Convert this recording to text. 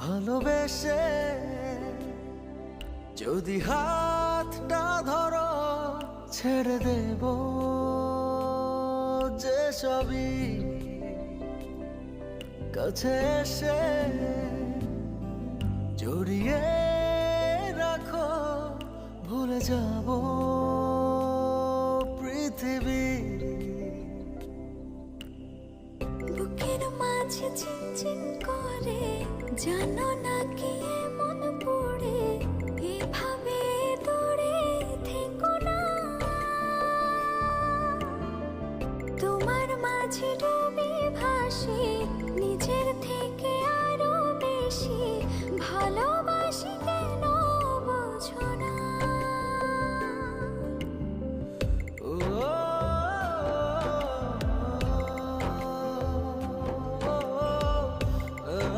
ভালোবেসে যদি হাতটা ধরো ছেড়ে দেব যে সবই, কাছে এসে জড়িয়ে রাখো, ভুলে যাব পৃথিবী। বুকের মাঝে চিনচিন করে জানো না কি